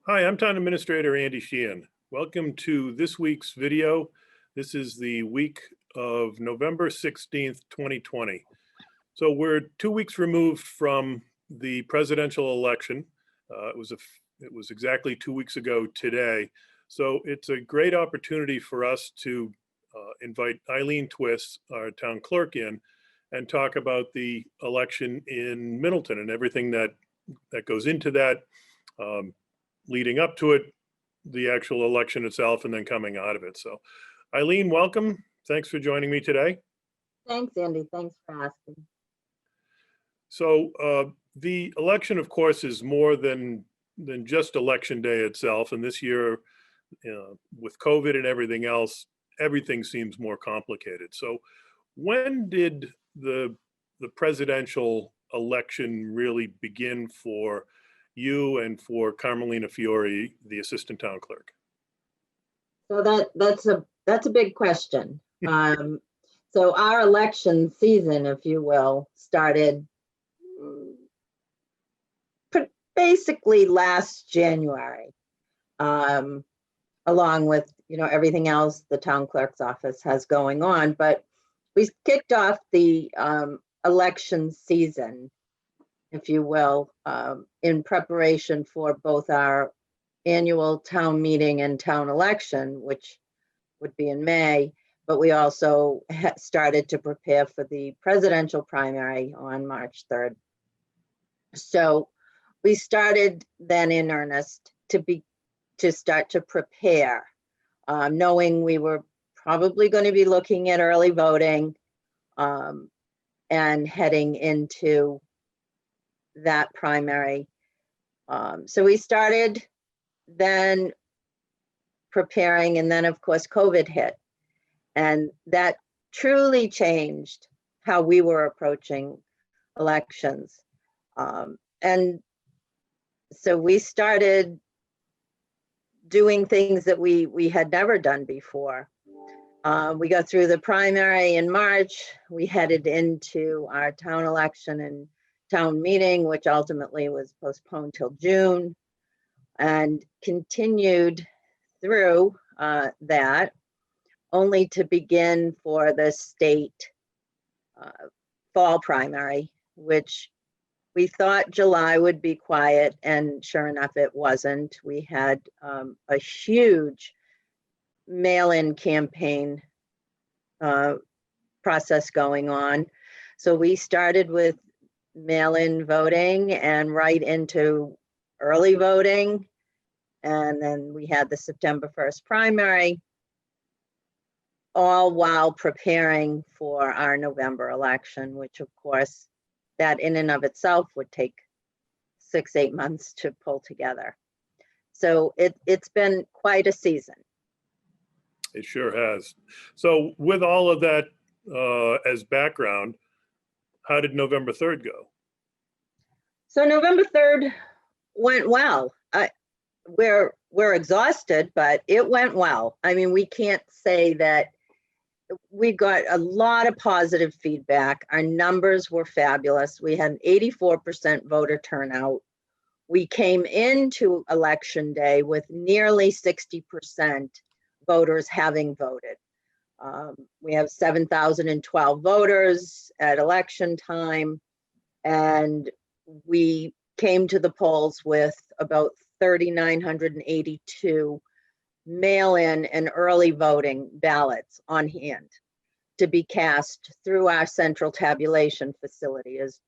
Hi, I'm Town Administrator Andy Sheehan. Welcome to this week's video. This is the week of November 16th, 2020. So we're 2 weeks removed from the presidential election. It was exactly 2 weeks ago today. So it's a great opportunity for us to invite Ilene Twiss, our town clerk, in and talk about the election in Middleton and everything that goes into that. Leading up to it, the actual election itself, and then coming out of it. So Ilene, welcome. Thanks for joining me today. Thanks, Andy. Thanks for asking. So the election, of course, is more than just election day itself. And this year, with COVID and everything else, everything seems more complicated. So when did the presidential election really begin for you and for Carmelina Fiore, the assistant town clerk? So that's a big question. So our election season, if you will, started basically last January, along with everything else the town clerk's office has going on. But we kicked off the election season, if you will, in preparation for both our annual town meeting and town election, which would be in May, but we also started to prepare for the presidential primary on March 3rd. So we started then in earnest to start to prepare, knowing we were probably going to be looking at early voting and heading into that primary. So we started then preparing, and then of course COVID hit, and that truly changed how we were approaching elections. And so we started doing things that we had never done before. We got through the primary in March. We headed into our town election and town meeting, which ultimately was postponed till June, and continued through that, only to begin for the state fall primary, which we thought July would be quiet, and sure enough, it wasn't. We had a huge mail-in campaign process going on. So we started with mail-in voting and right into early voting. And then we had the September 1st primary, all while preparing for our November election, which of course, that in and of itself would take 6-8 months to pull together. So it's been quite a season. It sure has. So with all of that as background, how did November 3rd go? So November 3rd went well. We're exhausted, but it went well. I mean, we can't say that we got a lot of positive feedback. Our numbers were fabulous. We had an 84% voter turnout. We came into election day with nearly 60% voters having voted. We have 7,012 voters at election time, and we came to the polls with about 3,982 mail-in and early voting ballots on hand to be cast through our central tabulation facility, is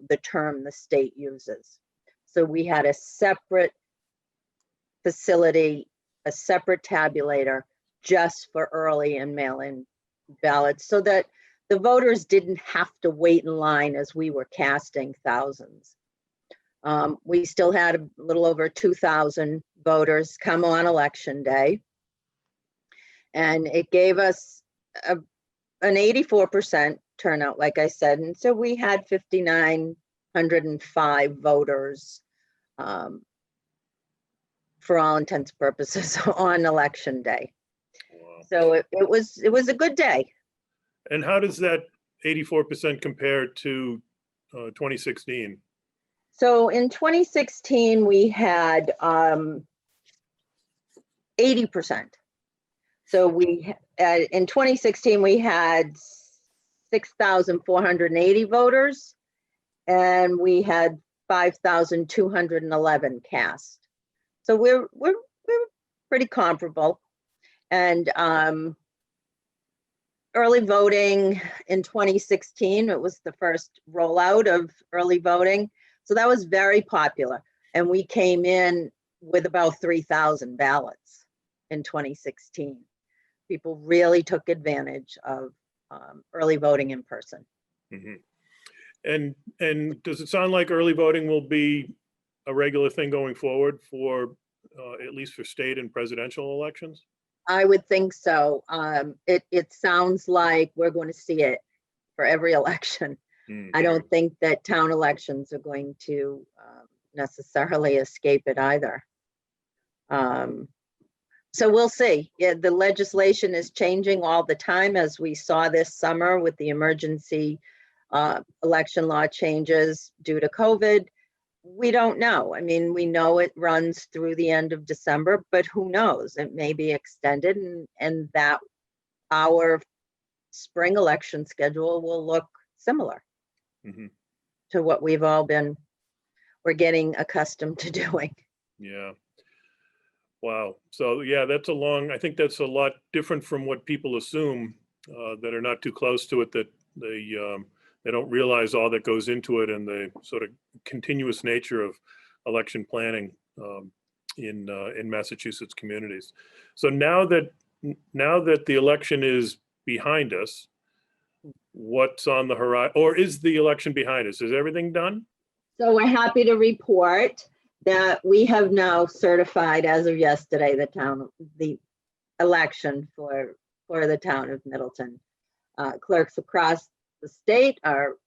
the term the state uses. So we had a separate facility, a separate tabulator just for early and mail-in ballots, so that the voters didn't have to wait in line as we were casting thousands. We still had a little over 2,000 voters come on election day, and it gave us an 84% turnout, like I said. And so we had 5,905 voters for all intents and purposes on election day. Wow. So it was a good day. And how does that 84% compare to 2016? So in 2016, we had 80%. So in 2016, we had 6,480 voters, and we had 5,211 cast. So we're pretty comparable. And early voting in 2016, it was the first rollout of early voting. So that was very popular. And we came in with about 3,000 ballots in 2016. People really took advantage of early voting in person. Mhm. And does it sound like early voting will be a regular thing going forward for at least for state and presidential elections? I would think so. It sounds like we're going to see it for every election. I don't think that town elections are going to necessarily escape it either. So we'll see. Yeah, the legislation is changing all the time, as we saw this summer with the emergency election law changes due to COVID. We don't know. I mean, we know it runs through the end of December, but who knows? It may be extended, and that our spring election schedule will look similar to what we're getting accustomed to doing. Yeah. Wow. So yeah, I think that's a lot different from what people assume that are not too close to it, that they don't realize all that goes into it and the sort of continuous nature of election planning in Massachusetts communities. So now that the election is behind us, what's on the horizon, or is the election behind us? Is everything done? So we're happy to report that we have now certified, as of yesterday, the election for the town of Middleton. Clerks across the state are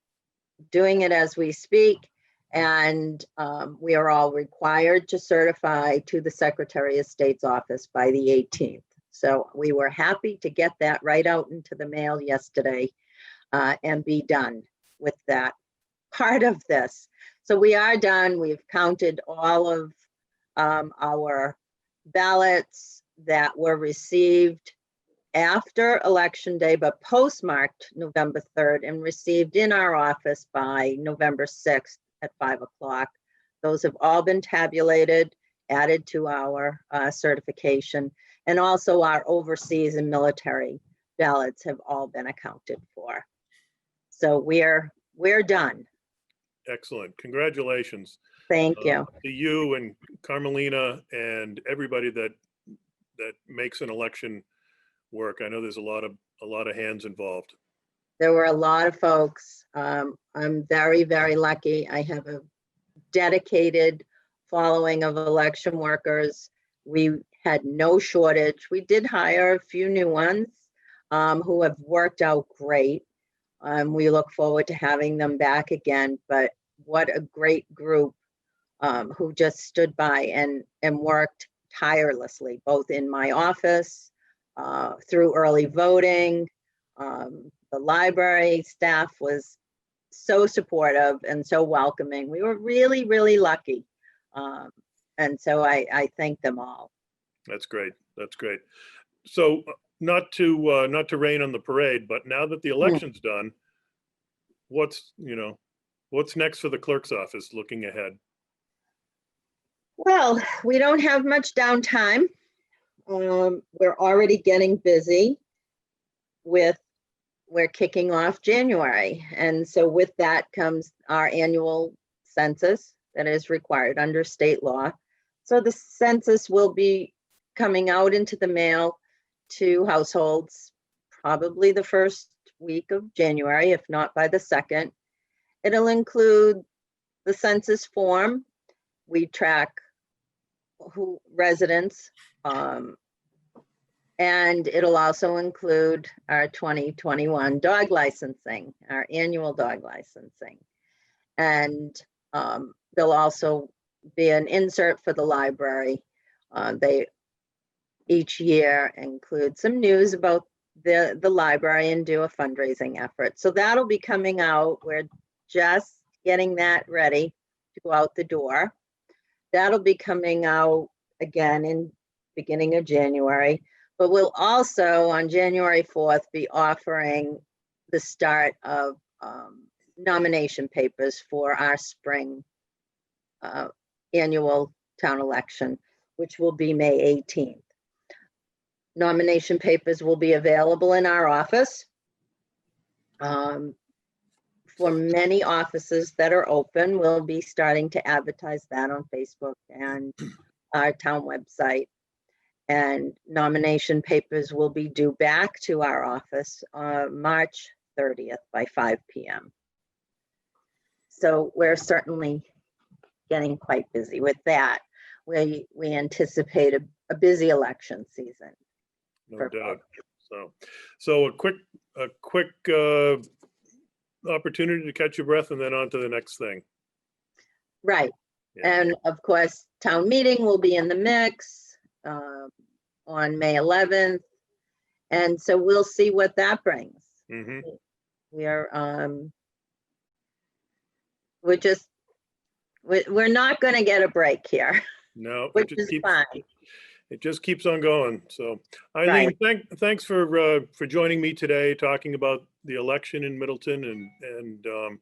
doing it as we speak, and we are all required to certify to the Secretary of State's office by the 18th. So we were happy to get that right out into the mail yesterday and be done with that part of this. So we are done. We've counted all of our ballots that were received after Election Day, but postmarked November 3rd and received in our office by November 6th at 5 o'clock. Those have all been tabulated, added to our certification, and also our overseas and military ballots have all been accounted for. So we're done. Excellent. Congratulations. Thank you. To you and Carmelina and everybody that makes an election work. I know there's a lot of hands involved. There were a lot of folks. I'm very, very lucky. I have a dedicated following of election workers. We had no shortage. We did hire a few new ones who have worked out great. We look forward to having them back again, but what a great group who just stood by and worked tirelessly, both in my office, through early voting. The library staff was so supportive and so welcoming. We were really, really lucky. And so I thank them all. That's great. That's great. So not to rain on the parade, but now that the election's done, what's next for the clerk's office looking ahead? Well, we don't have much downtime. We're already getting busy we're kicking off January. And so with that comes our annual census that is required under state law. So the census will be coming out into the mail to households probably the first week of January, if not by the 2nd. It'll include the census form. We track residents, and it'll also include our 2021 dog licensing, our annual dog licensing. And there'll also be an insert for the library. They each year include some news about the library and do a fundraising effort. So that'll be coming out. We're just getting that ready to out the door. That'll be coming out again in beginning of January, but we'll also on January 4th be offering the start of nomination papers for our spring annual town election, which will be May 18th. Nomination papers will be available in our office. For many offices that are open, we'll be starting to advertise that on Facebook and our town website. And nomination papers will be due back to our office March 30th by 5 p.m. So we're certainly getting quite busy with that. We anticipate a busy election season. No doubt. So a quick opportunity to catch your breath and then on to the next thing. Right. Yeah. And of course, town meeting will be in the mix on May 11th. And so we'll see what that brings. Mm-hmm. We're not going to get a break here. No, which is fine. It just keeps on going. So Ilene, thanks for joining me today, talking about the election in Middleton and the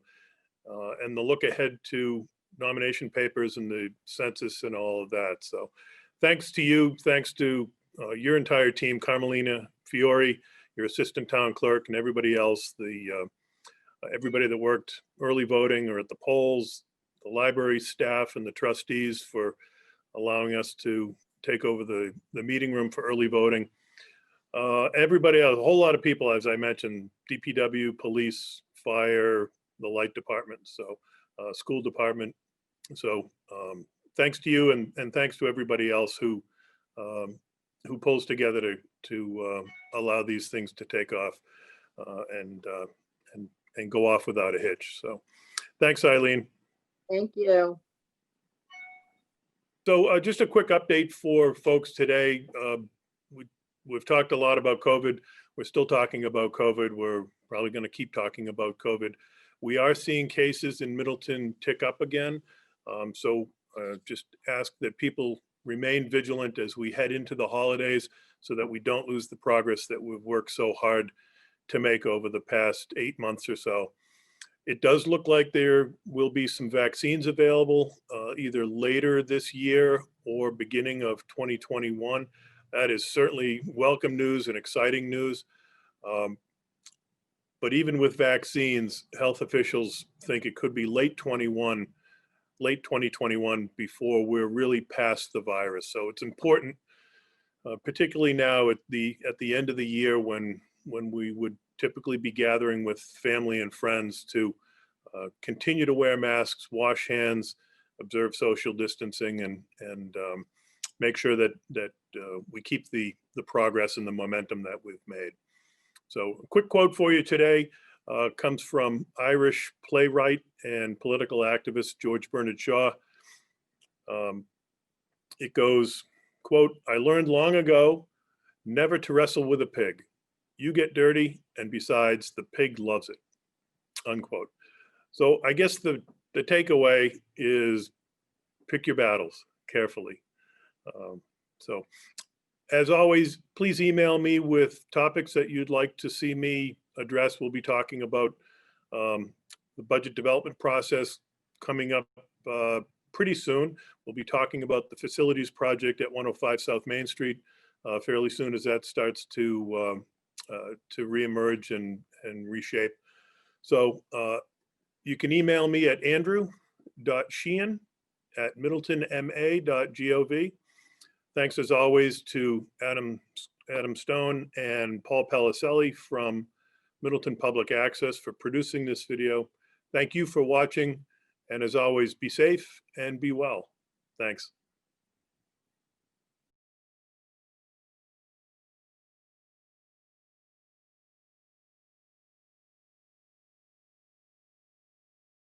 look ahead to nomination papers and the census and all of that. So thanks to you, thanks to your entire team, Carmelina Fiore, your assistant town clerk, and everybody else, everybody that worked early voting or at the polls, the library staff and the trustees for allowing us to take over the meeting room for early voting. Everybody else, a whole lot of people, as I mentioned, DPW, police, fire, the light department, so school department. So thanks to you and thanks to everybody else who pulls together to allow these things to take off and go off without a hitch. So thanks, Ilene. Thank you. So just a quick update for folks today. We've talked a lot about COVID. We're still talking about COVID. We're probably going to keep talking about COVID. We are seeing cases in Middleton tick up again. So just ask that people remain vigilant as we head into the holidays so that we don't lose the progress that we've worked so hard to make over the past 8 months or so. It does look like there will be some vaccines available either later this year or beginning of 2021. That is certainly welcome news and exciting news. But even with vaccines, health officials think it could be late 2021 before we're really past the virus. So it's important, particularly now at the end of the year when we would typically be gathering with family and friends, to continue to wear masks, wash hands, observe social distancing, and make sure that we keep the progress and the momentum that we've made. So a quick quote for you today comes from Irish playwright and political activist George Bernard Shaw. It goes, quote, "I learned long ago never to wrestle with a pig. You get dirty, and besides, the pig loves it," unquote. So I guess the takeaway is pick your battles carefully. So as always, please email me with topics that you'd like to see me address. We'll be talking about the budget development process coming up pretty soon. We'll be talking about the facilities project at 105 South Main Street fairly soon as that starts to reemerge and reshape. So you can email me at andrew.sheehan@middletonma.gov. Thanks as always to Adam Stone and Paul Paliselli from Middleton Public Access for producing this video. Thank you for watching. And as always, be safe and be well. Thanks.